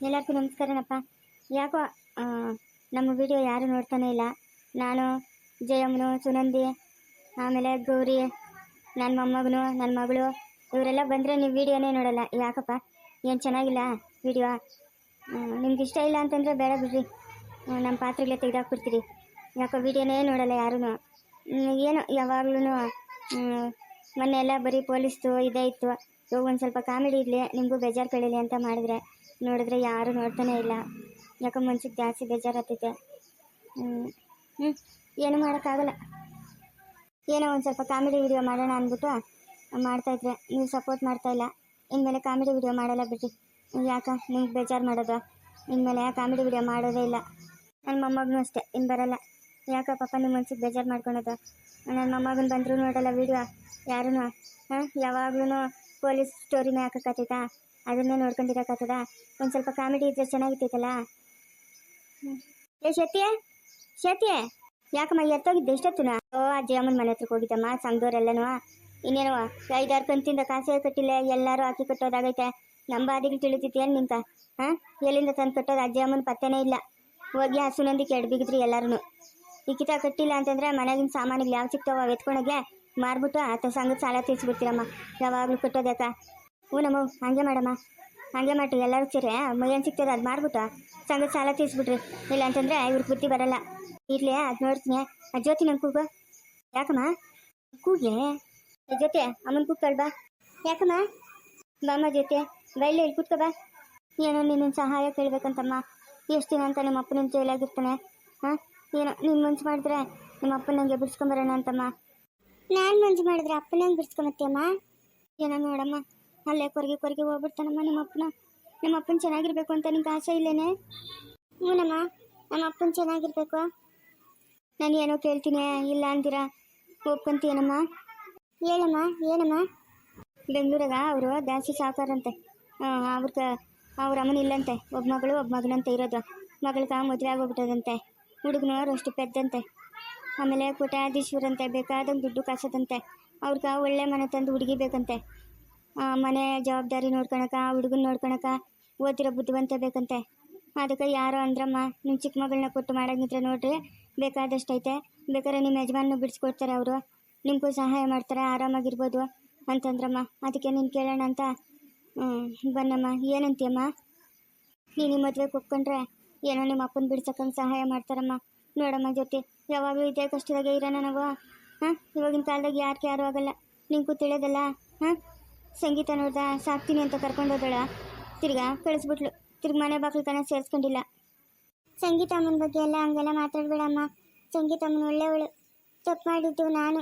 ಎಲ್ಲರಿಗೂ ನಮಸ್ಕಾರನಪ್ಪ. ಯಾಕೋ ನಮ್ಮ ವಿಡಿಯೋ ಯಾರು ನೋಡ್ತಾನೆ ಇಲ್ಲ. ನಾನು ಜಯಮ್ಮನು, ಸುನಂದಿ, ಆಮೇಲೆ ಗೌರಿ, ನನ್ನ ಮೊಮ್ಮಗನು, ನನ್ನ ಮಗಳು ಇವರೆಲ್ಲ ಬಂದರೆ ನೀವು ವಿಡಿಯೋನೇ ನೋಡಲ್ಲ. ಯಾಕಪ್ಪ? ಏನು ಚೆನ್ನಾಗಿಲ್ಲ ವಿಡಿಯೋ? ನಿಮ್ಗೆ ಇಷ್ಟ ಇಲ್ಲ ಅಂತಂದರೆ ಬೇಡ ಬಿಡ್ರಿ, ನಮ್ಮ ಪಾತ್ರೆಗಳೇ ತೆಗೆದಾಕ್ಬಿಡ್ತೀರಿ. ಯಾಕೋ ವಿಡಿಯೋನೇ ನೋಡಲ್ಲ ಯಾರೂ. ಏನೋ ಯಾವಾಗ್ಲೂ ಮೊನ್ನೆ ಎಲ್ಲ ಬರೀ ಪೊಲೀಸ್ದು ಇದೇ ಇತ್ತು. ಇವಾಗ ಒಂದು ಸ್ವಲ್ಪ ಕಾಮಿಡಿ ಇರಲಿ, ನಿಮಗೂ ಬೇಜಾರು ಕಳೀಲಿ ಅಂತ ಮಾಡಿದ್ರೆ ನೋಡಿದ್ರೆ ಯಾರೂ ನೋಡ್ತಾನೆ ಇಲ್ಲ. ಯಾಕೋ ಮನ್ಸಿಗೆ ಜಾಸ್ತಿ ಬೇಜಾರಾಗ್ತೈತೆ. ಏನೂ ಮಾಡೋಕ್ಕಾಗಲ್ಲ. ಏನೋ ಒಂದು ಸ್ವಲ್ಪ ಕಾಮಿಡಿ ವಿಡಿಯೋ ಮಾಡೋಣ ಅಂದ್ಬಿಟ್ಟು ಮಾಡ್ತಾಯಿದ್ರೆ ನೀವು ಸಪೋರ್ಟ್ ಮಾಡ್ತಾಯಿಲ್ಲ. ಇನ್ಮೇಲೆ ಕಾಮಿಡಿ ವಿಡಿಯೋ ಮಾಡಲ್ಲ ಬಿಡ್ರಿ. ಯಾಕೆ ನಿಮ್ಗೆ ಬೇಜಾರು ಮಾಡೋದು? ಇನ್ಮೇಲೆ ಕಾಮಿಡಿ ವಿಡಿಯೋ ಮಾಡೋದೇ ಇಲ್ಲ. ನನ್ನ ಮೊಮ್ಮಗನೂ ಅಷ್ಟೇ, ಇನ್ನು ಬರಲ್ಲ. ಯಾಕೆ ಪಾಪ ನಿಮ್ಮ ಮನ್ಸಿಗೆ ಬೇಜಾರು ಮಾಡ್ಕೊಳೋದು? ನನ್ನ ಮೊಮ್ಮಗನ ಬಂದರೂ ನೋಡಲ್ಲ ವಿಡಿಯೋ ಯಾರೂ. ಯಾವಾಗ್ಲೂ ಪೊಲೀಸ್ ಸ್ಟೋರಿನೇ ಹಾಕೋಕ್ಕಾಗ್ತೈತಾ? ಅದನ್ನೇ ನೋಡ್ಕೊಂಡಿರೋಕ್ಕಾಗ್ತದ? ಒಂದು ಸ್ವಲ್ಪ ಕಾಮಿಡಿ ಇದ್ರೆ ಚೆನ್ನಾಗಿರ್ತೈತಲ್ಲ. ಶತಿಯೇ ಯಾಕಮ್ಮ ಎತ್ತೋಗಿದ್ದೆ ಎಷ್ಟೊತ್ತುನ? ಅಜ್ಜಮ್ಮನ ಮನೆ ಹತ್ರಕ್ಕೆ ಹೋಗಿದ್ದಮ್ಮ. ಸಂಘದವರೆಲ್ಲನೂ ಇನ್ನೇನು 5-6 ಕಂತಿಂದ ಕಾಸೇ ಕಟ್ಟಿಲ್ಲ, ಎಲ್ಲರೂ ಹಾಕಿ ಕಟ್ಟೋದಾಗೈತೆ. ನಮ್ಮ ಬಾದಿಗೆ ತಿಳಿತೈತಿ ನಿಂಕ? ಎಲ್ಲಿಂದ ತಂದು ಕಟ್ಟೋದು? ಅಜ್ಜಮ್ಮನ ಪತ್ತೆನೇ ಇಲ್ಲ. ಹೋಗಿ ಆ ಸುನಂದಿ ಕೆಡ್ಬಿಗಿದ್ರಿ ಎಲ್ಲರೂ. ಈ ಕಿತ ಕಟ್ಟಿಲ್ಲ ಅಂತಂದರೆ ಮನೆಗಿನ ಸಾಮಾನುಗಳು ಯಾವ ಸಿಗ್ತಾವ ಎತ್ಕೊಂಡೋಗೆ ಮಾರ್ಬಿಟ್ಟು ಆತ ಸಂಘದ ಸಾಲ ತೀರಿಸ್ಬಿಡ್ತೀರಮ್ಮ. ಯಾವಾಗಲೂ ಕಟ್ಟೋದ್ಯಾಕ? ನಮ್ಮ ಹಂಗೆ ಮಾಡಮ್ಮ, ಹಾಗೆ ಮಾಡಿ ಎಲ್ಲರೂ ಸೇರಿ ಏನು ಸಿಗ್ತದೆ ಅದು ಮಾರ್ಬಿಟ್ಟು ಸಂಘದ ಸಾಲ ತೀರಿಸ್ಬಿಟ್ರಿ. ಇಲ್ಲ ಅಂತಂದರೆ ಇವ್ರಿಗೆ ಬುದ್ಧಿ ಬರಲ್ಲ. ಇರಲಿ, ಅದು ನೋಡ್ತೀನಿ. ಆ ಜ್ಯೋತಿ ನಂಗೆ ಕೂಗು. ಯಾಕಮ್ಮ ಕೂಗೆ? ಜೊತೆ ಅಮ್ಮನ ಕೂಗ್ತಾಳ ಬಾ. ಯಾಕಮ್ಮ? ಬಾಮ್ಮ ಜೊತೆ ಬೈಲಿ, ಇಲ್ಲಿ ಕೂತ್ಕೊ ಬಾ. ಏನೋ ನಿನ್ನ ಸಹಾಯ ಕೇಳಬೇಕಂತಮ್ಮ. ಎಷ್ಟು ದಿನ ಅಂತ ನಿಮ್ಮ ಅಪ್ಪನ ಜೈಲಾಗಿರ್ತಾನೆ. ಏನೋ ನೀನು ಮನ್ಸು ಮಾಡಿದ್ರೆ ನಿಮ್ಮ ಅಪ್ಪನ ನಂಗೆ ಬಿಡ್ಸ್ಕೊಂಬರೋಣ ಅಂತಮ್ಮ. ನಾನು ಮನ್ಸು ಮಾಡಿದ್ರೆ ಅಪ್ಪನ ಹೆಂಗೆ ಬಿಡ್ಸ್ಕೊಂಬತ್ತೀಯಮ್ಮ? ಏನೋ ನೋಡಮ್ಮ, ಅಲ್ಲೇ ಕೊರಗೆ ಹೋಗ್ಬಿಡ್ತಾನಮ್ಮ ನಮ್ಮ ಅಪ್ಪನ ಚೆನ್ನಾಗಿರ್ಬೇಕು ಅಂತ ನಿಂಗೆ ಆಸೆ ಇಲ್ಲೇನೆ? ಹ್ಞೂನಮ್ಮ, ನಮ್ಮ ಅಪ್ಪನ ಚೆನ್ನಾಗಿರ್ಬೇಕು. ನಾನು ಏನೋ ಕೇಳ್ತೀನಿ, ಇಲ್ಲ ಅಂದಿರಾ ಒಪ್ಕೊಂತೀನಮ್ಮ? ಹೇಳಮ್ಮ, ಏನಮ್ಮ? ಬೆಂಗಳೂರಾಗ ಅವರು ಜಾಸ್ತಿ ಸಾಕಾರಂತೆ. ಅವ್ರ ಅಮ್ಮನ ಇಲ್ಲಂತೆ. ಒಬ್ಬ ಮಗಳು ಒಬ್ಬ ಮಗನಂತೆ ಇರೋದು. ಮಗಳಿಗೆ ಮದುವೆ ಆಗೋಗ್ಬಿಟ್ಟದಂತೆ. ಹುಡುಗನವ್ರು ಅಷ್ಟು ಪೆದ್ದಂತೆ. ಆಮೇಲೆ ಕೋಟ್ಯಾಧೀಶ್ವರಂತೆ, ಬೇಕಾದಂಗೆ ದುಡ್ಡು ಕಾಸದಂತೆ. ಅವ್ರಿಗೆ ಒಳ್ಳೆ ಮನೆ ತಂದು ಹುಡುಗಿ ಬೇಕಂತೆ. ಮನೆ ಜವಾಬ್ದಾರಿ ನೋಡ್ಕೊಳಕ, ಹುಡುಗನ ನೋಡ್ಕೊಳಕ ಓದಿರೋ ಬುದ್ಧಿವಂತ ಬೇಕಂತೆ. ಅದಕ್ಕೆ ಯಾರೋ ಅಂದ್ರಮ್ಮ, ನಿಮ್ಮ ಚಿಕ್ಕ ಮಗಳನ್ನ ಕೊಟ್ಟು ಮಾಡೋಂಗಿದ್ರೆ ನೋಡ್ರಿ, ಬೇಕಾದಷ್ಟೈತೆ. ಬೇಕಾದ್ರೆ ನಿಮ್ಮ ಯಜಮಾನನ್ನು ಬಿಡಿಸ್ಕೊಡ್ತಾರೆ, ಅವರು ನಿಮಗೂ ಸಹಾಯ ಮಾಡ್ತಾರೆ, ಆರಾಮಾಗಿರ್ಬೋದು ಅಂತಂದ್ರಮ್ಮ. ಅದಕ್ಕೆ ನೀನು ಕೇಳೋಣ ಅಂತ ಬನ್ನಮ್ಮ. ಏನಂತೀಯಮ್ಮ? ನೀನು ಮದುವೆಗೆ ಒಪ್ಕೊಂಡ್ರೆ ಏನೋ ನಿಮ್ಮ ಅಪ್ಪನ ಬಿಡ್ಸಕ್ಕಂಗೆ ಸಹಾಯ ಮಾಡ್ತಾರಮ್ಮ. ನೋಡಮ್ಮ ಜೊತೆ ಯಾವಾಗಲೂ ಇದೇ ಕಷ್ಟದಾಗೆ ಇರೋಣ ನಾವು. ಇವಾಗಿನ ಕಾಲದಾಗ ಯಾರು ಆಗಲ್ಲ, ನಿಂಗೂ ತಿಳಿಯೋದಲ್ಲ. ಸಂಗೀತ ನೋಡ್ದ ಸಾಕ್ತೀನಿ ಅಂತ ಕರ್ಕೊಂಡೋದಳ, ತಿರ್ಗಾ ಕಳಿಸ್ಬಿಟ್ಲು. ತಿರ್ಗಿ ಮನೆ ಬಾಗಿಲು ತನ ಸೇರಿಸ್ಕೊಂಡಿಲ್ಲ. ಸಂಗೀತಮ್ಮನ ಬಗ್ಗೆ ಎಲ್ಲ ಹಂಗೆಲ್ಲ ಮಾತಾಡಬೇಡಮ್ಮ. ಸಂಗೀತಮ್ಮನ ಒಳ್ಳೆಯವಳು. ತಪ್ಪು ಮಾಡಿದ್ದು ನಾನು.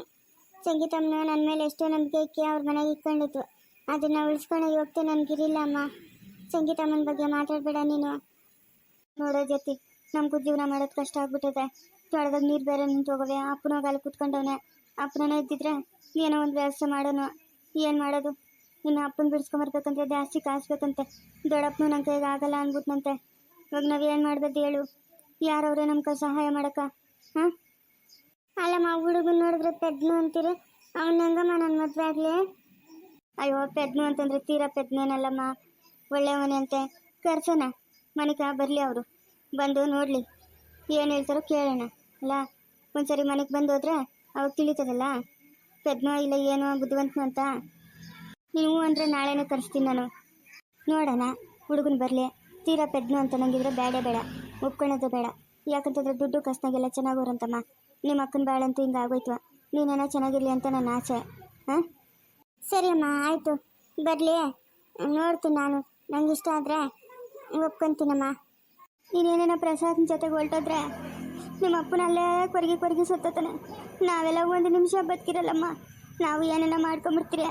ಸಂಗೀತಮ್ಮನ ನನ್ನ ಮೇಲೆ ಎಷ್ಟೋ ನಂಬಿಕೆ ಇಕ್ಕಿ ಅವ್ರ ಮನೆಗೆ ಇಟ್ಕೊಂಡಿತ್ತು. ಅದನ್ನು ಉಳಿಸ್ಕೊಳ್ಳೋ ಯೋಗ್ಯತೆ ನನಗಿರಿಲ್ಲ ಅಮ್ಮ. ಸಂಗೀತಮ್ಮನ ಬಗ್ಗೆ ಮಾತಾಡಬೇಡ ನೀನು. ನೋಡೋ ಜೊತೆ ನಮಗೂ ಜೀವನ ಮಾಡೋದು ಕಷ್ಟ ಆಗ್ಬಿಟ್ಟಿದೆ. ತೊಳೆದಾಗ ನೀರು ಬೇರೆ ನಿಂತು ಹೋಗವೆ. ಅಪ್ಪನೋಗಾಲ ಕೂತ್ಕೊಂಡವನೆ. ಅಪ್ಪನೇ ಇದ್ದಿದ್ರೆ ಏನೋ ಒಂದು ವ್ಯವಸ್ಥೆ ಮಾಡೋನು. ಏನು ಮಾಡೋದು? ಇನ್ನು ಅಪ್ಪನ ಬಿಡಿಸ್ಕೊಂಬರ್ಬೇಕಂತೆ, ಜಾಸ್ತಿ ಕಾಸು ಬೇಕಂತೆ. ದೊಡ್ಡಪ್ಪನೂ ನನ್ನ ಕೈಗೆ ಆಗಲ್ಲ ಅಂದ್ಬಿಟ್ನಂತೆ. ಇವಾಗ ನಾವು ಏನು ಮಾಡ್ಬೇಕು ಹೇಳು? ಯಾರವ್ರೆ ನಮ್ಗೆ ಸಹಾಯ ಮಾಡಕ್ಕ? ಅಲ್ಲಮ್ಮ, ಹುಡುಗನ ನೋಡಿದ್ರೆ ಪೆದ್ನು ಅಂತೀರಿ. ಅವನ ಹೆಂಗಮ್ಮ ನನ್ನ ಮದುವೆ ಆಗಲಿ? ಅಯ್ಯೋ, ಪೆದ್ನು ಅಂತಂದರೆ ತೀರಾ ಪೆದ್ನೇನಲ್ಲಮ್ಮ, ಒಳ್ಳೆಯವನೇ ಅಂತೆ. ಕರ್ಸೋಣ ಮನೆಗೆ ಬರಲಿ. ಅವರು ಬಂದು ನೋಡಲಿ, ಏನು ಹೇಳ್ತಾರೋ ಕೇಳೋಣ ಅಲ್ಲ. ಒಂದ್ಸರಿ ಮನೆಗೆ ಬಂದು ಹೋದ್ರೆ ಅವಾಗ ತಿಳಿತದಲ್ಲ ಪೆದ್ನೋ ಇಲ್ಲ ಏನೋ ಬುದ್ಧಿವಂತನೋ ಅಂತ. ನೀವು ಅಂದರೆ ನಾಳೆನೇ ಕರೆಸ್ತೀನಿ ನಾನು. ನೋಡೋಣ, ಹುಡುಗನ ಬರಲಿ. ತೀರಾ ಪೆದ್ನು ಅಂತ ನಂಗಿದ್ರೆ ಬೇಡ, ಒಪ್ಕೊಳ್ಳೋದು ಬೇಡ. ಯಾಕಂತಂದ್ರೆ ದುಡ್ಡು ಕಸ್ನಾಗೆಲ್ಲ ಚೆನ್ನಾಗೋರಂತಮ್ಮ. ನಿಮ್ಮ ಅಕ್ಕನ ಬಾಳಂತೂ ಹಿಂಗೆ ಆಗೋಯ್ತು. ನೀನೇನೋ ಚೆನ್ನಾಗಿರಲಿ ಅಂತ ನನ್ನ ಆಸೆ. ಸರಿ ಅಮ್ಮ, ಆಯಿತು, ಬರಲಿ. ನೋಡ್ತೀನಿ ನಾನು. ನಂಗೆ ಇಷ್ಟ ಆದರೆ ಒಪ್ಕೊಂತೀನಮ್ಮ. ನೀನೇನೇನೋ ಪ್ರಸಾದನ ಜೊತೆಗೆ ಹೊರಟೋದ್ರೆ ನಿಮ್ಮ ಅಪ್ಪನಲ್ಲೇ ಕೊರಗಿ ಸುತ್ತಾನೆ. ನಾವೆಲ್ಲ ಒಂದು ನಿಮಿಷ ಬದುಕಿರಲ್ಲಮ್ಮ. ನಾವು ಏನೇನೋ ಮಾಡ್ಕೊಂಬಿಡ್ತೀರಿ.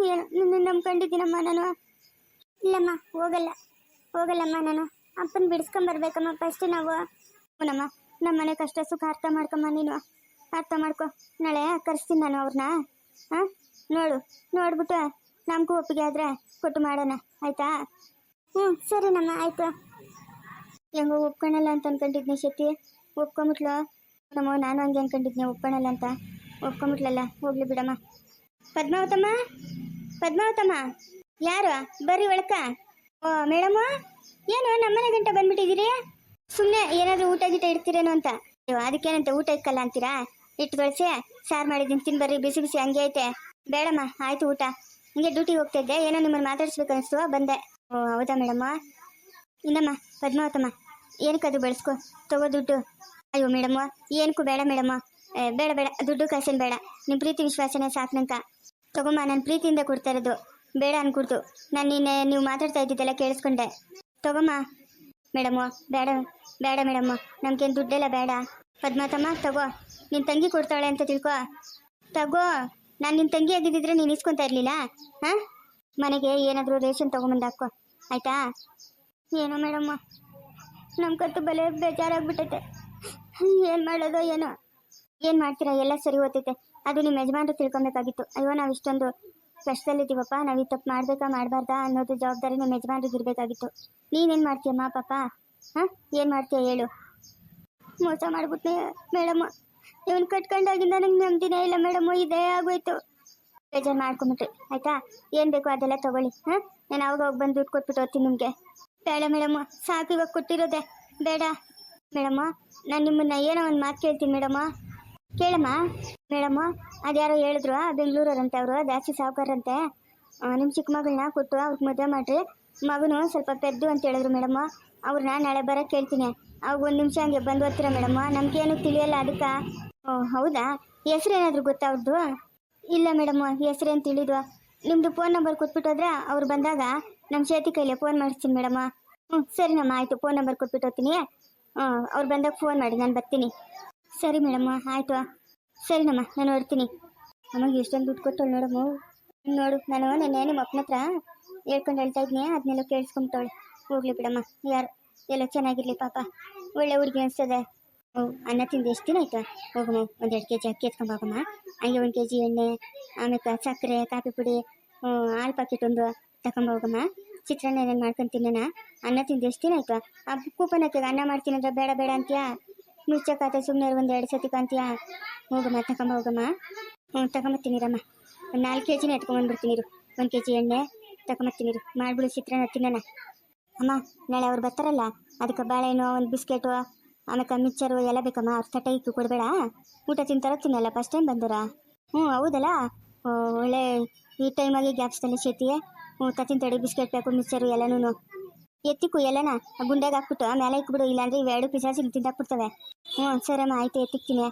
ಏನು ನಿನ್ನ ನಂಬ್ಕೊಂಡಿದ್ದೀನಮ್ಮ ನಾನು. ಇಲ್ಲಮ್ಮ, ಹೋಗಲ್ಲಮ್ಮ ನಾನು. ಅಪ್ಪನ ಬಿಡಿಸ್ಕೊಂಬರ್ಬೇಕಮ್ಮ ಫಸ್ಟ್ ನಾವು. ನಮ್ಮ ಮನೆ ಕಷ್ಟ ಸುಖ ಅರ್ಥ ಮಾಡ್ಕಮ್ಮ. ನೀನು ಅರ್ಥ ಮಾಡ್ಕೊ. ನಾಳೆ ಕರೆಸ್ತೀನಿ ನಾನು ಅವ್ರನ್ನ. ನೋಡ್ಬಿಟ್ಟು ನಮಗೂ ಒಪ್ಪಿಗೆ ಆದರೆ ಕೊಟ್ಟು ಮಾಡೋಣ, ಆಯಿತಾ? ಸರಿನಮ್ಮ, ಆಯಿತು. ಹೆಂಗೋ ಒಪ್ಕೊಳ್ಳಲ್ಲ ಅಂತ ಅನ್ಕೊಂಡಿದ್ನಿ ಶಕ್ತಿ. ಒಪ್ಕೊಂಬಿಟ್ಲು ನಮ್ಮ. ನಾನು ಹಂಗೆ ಅನ್ಕೊಂಡಿದ್ನಿ ಒಪ್ಕೊಳ್ಳಲ್ಲ ಅಂತ. ಒಪ್ಕೊಂಬಿಟ್ಲಲ್ಲ, ಹೋಗ್ಲಿ ಬಿಡಮ್ಮ. ಪದ್ಮಾವತಮ್ಮ, ಯಾರು? ಬರ್ರಿ ಒಳಕ. ಓ ಮೇಡಮ್ಮ, ಏನು ನಮ್ಮನೆ ಗಂಟೆ ಬಂದ್ಬಿಟ್ಟಿದ್ದೀರಿ? ಸುಮ್ಮನೆ ಏನಾದರೂ ಊಟ ಗೀಟ ಇಡ್ತೀರೇನೋ ಅಂತ. ಅಯ್ಯೋ ಅದಕ್ಕೇನಂತೆ ಊಟ ಇಕ್ಕಲ್ಲ ಅಂತೀರಾ? ಇಟ್ಟು ಕಳಿಸಿ ಸಾರು ಮಾಡಿದ್ದೀನಿ ತಿನ್ಬರ್ರಿ, ಬಿಸಿ ಬಿಸಿ ಹಂಗೆ ಐತೆ. ಬೇಡಮ್ಮ ಆಯ್ತು ಊಟ. ಹಿಂಗೆ ಡ್ಯೂಟಿಗೆ ಹೋಗ್ತಾ ಇದ್ದೆ, ಏನೋ ನಿಮ್ಮನ್ನು ಮಾತಾಡ್ಸ್ಬೇಕು ಅನಿಸ್ತು ಬಂದೆ. ಓ ಹೌದಾ ಮೇಡಮ್ಮ? ಇನ್ನಮ್ಮ ಪದ್ಮಾವತಮ್ಮ ಏನಕ್ಕದು ಬಳಸ್ಕೊ, ತಗೋ ದುಡ್ಡು. ಅಯ್ಯೋ ಮೇಡಮ್ಮ ಏನಕ್ಕೂ ಬೇಡ ಮೇಡಮ್ಮ. ಬೇಡ ಬೇಡ ದುಡ್ಡು ಕಾಸೇನು ಬೇಡ, ನಿಮ್ಮ ಪ್ರೀತಿ ವಿಶ್ವಾಸನೇ ಸಾಕು ನಂಕ. ತಗೊಮ್ಮ, ನಾನು ಪ್ರೀತಿಯಿಂದ ಕೊಡ್ತಾ ಇರೋದು, ಬೇಡ ಅನ್ಕೊಡ್ತು. ನಾನು ನಿನ್ನೆ ನೀವು ಮಾತಾಡ್ತಾ ಇದ್ದಿದ್ದೆಲ್ಲ ಕೇಳಿಸ್ಕೊಂಡೆ. ತಗೊಮ್ಮ ಮೇಡಮ್ಮ. ಬೇಡ ಬೇಡ ಮೇಡಮ್ಮ, ನಮ್ಗೇನು ದುಡ್ಡೆಲ್ಲ ಬೇಡ. ಪದ್ಮಾವತಮ್ಮ ತಗೋ, ನಿನ್ನ ತಂಗಿ ಕೊಡ್ತಾಳೆ ಅಂತ ತಿಳ್ಕೊ. ತಗೋ, ನಾನು ನಿನ್ನ ತಂಗಿ ಆಗಿದ್ದಿದ್ರೆ ನೀನು ಇಸ್ಕೊತಾ ಇರಲಿಲ್ಲ. ಹಾಂ, ಮನೆಗೆ ಏನಾದರೂ ರೇಷನ್ ತೊಗೊಂಬಂದು ಹಾಕೋ ಆಯಿತಾ? ಏನೋ ಮೇಡಮ್ಮ, ನಮ್ಮ ಕತ್ತು ಬಲೆ ಬೇಜಾರಾಗ್ಬಿಟ್ಟೈತೆ. ಏನು ಮಾಡೋದೋ ಏನೋ. ಏನು ಮಾಡ್ತೀರಾ, ಎಲ್ಲ ಸರಿ ಹೋಗ್ತೈತೆ. ಅದು ನಿಮ್ಮ ಯಜಮಾನ್ರು ತಿಳ್ಕೊಬೇಕಾಗಿತ್ತು. ಅಯ್ಯೋ ನಾವು ಇಷ್ಟೊಂದು ಕಷ್ಟದಲ್ಲಿದ್ದೀವಪ್ಪ, ನಾವು ಈ ತಪ್ಪು ಮಾಡಬೇಕಾ ಮಾಡಬಾರ್ದಾ ಅನ್ನೋದು ಜವಾಬ್ದಾರಿ ನಿಮ್ಮ ಯಜಮಾನ್ರಿಗೆ ಇರಬೇಕಾಗಿತ್ತು. ನೀನೇನು ಮಾಡ್ತೀಯಮ್ಮ ಪಾಪ? ಹಾಂ, ಏನು ಮಾಡ್ತೀಯ ಹೇಳು? ಮೋಸ ಮಾಡ್ಬಿಟ್ನೆ ಮೇಡಮ್ಮ. ಇವನು ಕಟ್ಕೊಂಡಾಗಿಂದ ನಂಗೆ ನೆಮ್ಮದಿನೇ ಇಲ್ಲ ಮೇಡಮ್ಮ, ಇದೇ ಆಗೋಯ್ತು. ಬೇಜಾರು ಮಾಡ್ಕೊಂಬಿಟ್ರಿ ಆಯಿತಾ? ಏನು ಬೇಕೋ ಅದೆಲ್ಲ ತೊಗೊಳ್ಳಿ. ಹಾಂ, ನಾನು ಅವಾಗ ಹೋಗಿ ಬಂದು ದುಡ್ಡು ಕೊಟ್ಬಿಟ್ಟು ಹೋಗ್ತೀನಿ ನಿಮಗೆ. ಬೇಡ ಮೇಡಮ್ಮ, ಸಾಕು ಇವಾಗ ಕೊಟ್ಟಿರೋದೆ, ಬೇಡ ಮೇಡಮ್ಮ. ನಾನು ನಿಮ್ಮನ್ನ ಏನೋ ಒಂದು ಮಾತು ಕೇಳ್ತೀನಿ ಮೇಡಮ್ಮ. ಕೇಳಮ್ಮ ಮೇಡಮ್ಮ. ಅದ್ಯಾರೋ ಹೇಳಿದ್ರು ಬೆಂಗಳೂರವ್ರಂತೆ, ಅವರು ಜಾಸ್ತಿ ಸಾವುಕಾರಂತೆ. ನಿಮ್ಮ ಚಿಕ್ಕ ಮಗಳನ್ನ ಕೊಟ್ಟು ಅವ್ರಿಗೆ ಮದುವೆ ಮಾಡಿರಿ, ಮಗನು ಸ್ವಲ್ಪ ಪೆದ್ದು ಅಂತ ಹೇಳಿದ್ರು ಮೇಡಮ್ಮ. ಅವ್ರನ್ನ ನಾಳೆ ಬರೋಕ್ಕೆ ಕೇಳ್ತೀನಿ. ಅವಾಗ ಒಂದು ನಿಮಿಷ ಹಂಗೆ ಬಂದು ಓದ್ತೀರಾ ಮೇಡಮ್ಮ? ನಮಗೇನು ತಿಳಿಯಲ್ಲ ಅದಕ್ಕೆ. ಓ ಹೌದಾ? ಹೆಸ್ರೇನಾದರೂ ಗೊತ್ತಾ ಅವ್ರದ್ದು? ಇಲ್ಲ ಮೇಡಮ್ಮ, ಹೆಸ್ರೇನು ತಿಳಿದ್ವಾ? ನಿಮ್ಮದು ಫೋನ್ ನಂಬರ್ ಕೊಟ್ಬಿಟ್ಟು ಹೋದ್ರೆ ಅವ್ರು ಬಂದಾಗ ನಮ್ಮ ಸೇತಿ ಕೈಲೇ ಫೋನ್ ಮಾಡಿಸ್ತೀನಿ ಮೇಡಮ್ಮ. ಸರಿನಮ್ಮ ಆಯಿತು, ಫೋನ್ ನಂಬರ್ ಕೊಟ್ಬಿಟ್ಟು ಹೋಗ್ತೀನಿ. ಅವ್ರು ಬಂದಾಗ ಫೋನ್ ಮಾಡಿ, ನಾನು ಬರ್ತೀನಿ. ಸರಿ ಮೇಡಮ್ಮ ಆಯಿತು. ಸರಿನಮ್ಮ, ನಾನು ಹೊಡ್ತೀನಿ. ಅಮ್ಮಗೆ ಎಷ್ಟೊಂದು ದುಡ್ಡು ಕೊಟ್ಟಳು ನೋಡಮ್ಮ. ನೋಡು, ನಾನು ನೆನ್ನೆ ನಿಮ್ಮ ಅಪ್ಪನ ಹತ್ರ ಹೇಳ್ಕೊಂಡು ಹೇಳ್ತಾ ಇದ್ದೀನಿ, ಅದನ್ನೆಲ್ಲ ಕೇಳಿಸ್ಕೊಂಬಿಟ್ಟವಳೆ. ಹೋಗ್ಲಿ ಬಿಡಮ್ಮ, ಯಾರು ಎಲ್ಲ ಚೆನ್ನಾಗಿರಲಿ ಪಾಪ, ಒಳ್ಳೆ ಹುಡುಗಿ ಅನಿಸ್ತದೆ. ಅನ್ನ ತಿಂದು ಎಷ್ಟು ದಿನ ಆಯ್ತು? ಹೋಗಮ್ಮ, ಒಂದು 2 kg ಅಕ್ಕಿ ಎತ್ಕೊಂಬೋಗಮ್ಮ. ಹಂಗೆ 1 kg ಎಣ್ಣೆ, ಆಮೇಲೆ ಸಕ್ಕರೆ, ಕಾಫಿ ಪುಡಿ, ಹಾಲು ಪ್ಯಾಕೆಟ್ ಒಂದು ತಗೊಂಬೋಗಮ್ಮ. ಚಿತ್ರಾನ್ನ ಏನೇನು ಮಾಡ್ಕೊತೀನಿ ನಾನು. ಅನ್ನ ತಿಂದು ಎಷ್ಟು ದಿನ ಆಯ್ತು? ಆ ಕೂಪನ್ ಹಾಕಿ ಅನ್ನ ಮಾಡ್ತೀನಿ ಅಂದ್ರೆ ಬೇಡ ಬೇಡ ಅಂತೀಯಾ? ಮುಚ್ಚಕ್ಕಾತ ಸುಮ್ಮನೆ ಒಂದು 2 ಸತಿ ಕಾಂತೀಯಾ? ಹೋಗಮ್ಮ ತಗೊಂಬೋಗಮ್ಮ. ತಗೊಂಬತ್ತೀನಿರಮ್ಮ. ಒಂದು 4 kg ಎತ್ಕೊಂಬಂದ್ಬಿಡ್ತೀನಿ. 1 kg ಎಣ್ಣೆ ತಗೊಂಬತ್ತೀನಿ. ಮಾಡ್ಬಿಡು ಚಿತ್ರಾನ್ನ ತಿನ್ನೋಣ. ಅಮ್ಮ ನಾಳೆ ಅವ್ರು ಬರ್ತಾರಲ್ಲ, ಅದಕ್ಕೆ ಬಾಳೆಹಣ್ಣು, ಒಂದು ಬಿಸ್ಕೆಟು, ಆಮೇಲೆ ಮಿಕ್ಚರು ಎಲ್ಲ ಬೇಕಮ್ಮ. ಅವ್ರ ತಟ್ಟೆ ಇಕ್ಕಿ ಕೊಡಬೇಡ, ಊಟ ತಿಂತಾರೋ ತಿನ್ನಲ್ಲ, ಫಸ್ಟ್ ಟೈಮ್ ಬಂದೋರಾ? ಹೌದಲ್ಲ, ಒಳ್ಳೆ ಈ ಟೈಮಾಗಿ ಗ್ಯಾಪ್ಸ್ದಲ್ಲಿ ಸೇತಿಯೇ. ತತ್ತಿನ ತಡಿ, ಬಿಸ್ಕೆಟ್ ಬೇಕು, ಮಿಕ್ಚರು ಎಲ್ಲನೂ ಎತ್ತಿಕ್ಕು. ಎಲ್ಲನ ಗುಂಡೆಗೆ ಹಾಕ್ಬಿಟ್ಟು ಮೇಲೆ ಇಕ್ಬಿಡು, ಇಲ್ಲಾಂದ್ರೆ ಇವೆರಡು ಪಿಸಾಸಿ ತಿಂದಾಕ್ಬಿಡ್ತವೆ. ಸರಮ್ಮ ಆಯಿತು, ಎತ್ತಿಕ್ತೀನಿ.